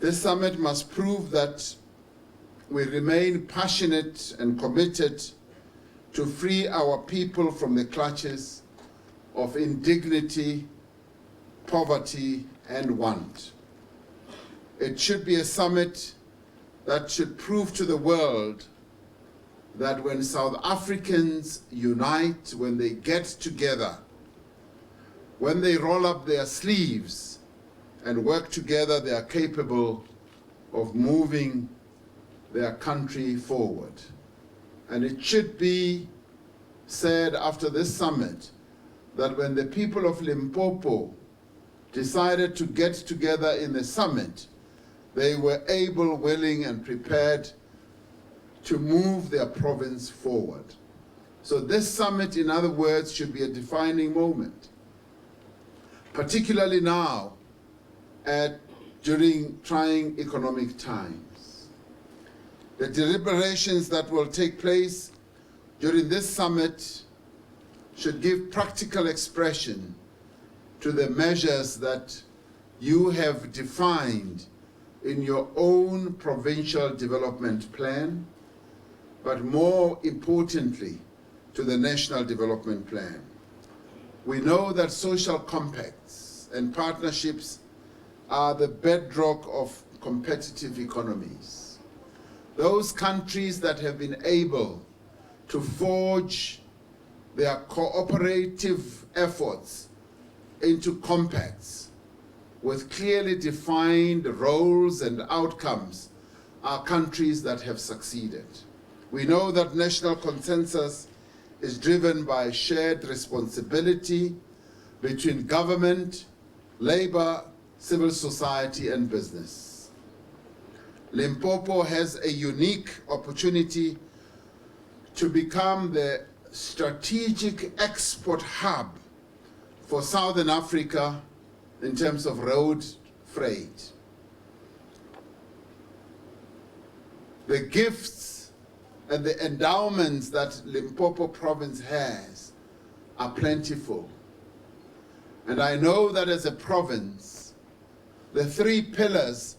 This summit must prove that we remain passionate and committed to free our people from the clutches of indignity, poverty, and want. It should be a summit that should prove to the world that when South Africans unite, when they get together, when they roll up their sleeves and work together, they are capable of moving their country forward. And it should be said after this summit that when the people of Limpopo decided to get together in the summit, they were able, willing, and prepared to move their province forward. So this summit, in other words, should be a defining moment, particularly now during trying economic times. The deliberations that will take place during this summit should give practical expression to the measures that you have defined in your own provincial development plan, but more importantly, to the national development plan. We know that social compacts and partnerships are the bedrock of competitive economies. Those countries that have been able to forge their cooperative efforts into compacts with clearly defined roles and outcomes are countries that have succeeded. We know that national consensus is driven by shared responsibility between government, labor, civil society, and business. Limpopo has a unique opportunity to become the strategic export hub for Southern Africa in terms of road freight. The gifts and the endowments that Limpopo province has are plentiful. And I know that as a province, the three pillars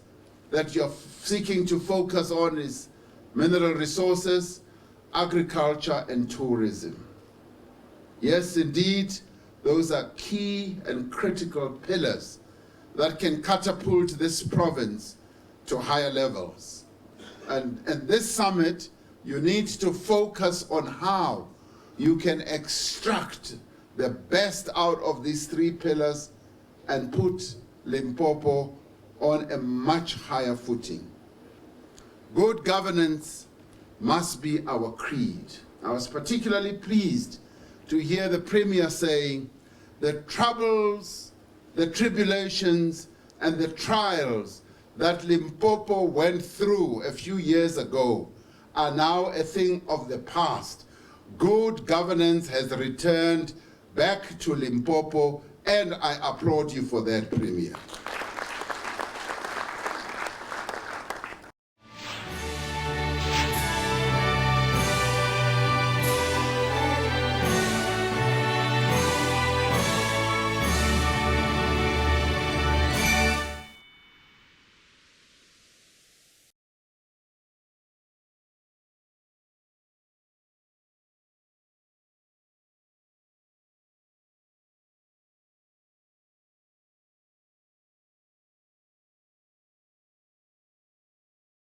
that you're seeking to focus on is mineral resources, agriculture, and tourism. Yes, indeed, those are key and critical pillars that can catapult this province to higher levels. And this summit, you need to focus on how you can extract the best out of these three pillars and put Limpopo on a much higher footing. Good governance must be our creed. I was particularly pleased to hear the Premier saying the troubles, the tribulations, and the trials that Limpopo went through a few years ago are now a thing of the past. Good governance has returned back to Limpopo, and I applaud you for that, Premier.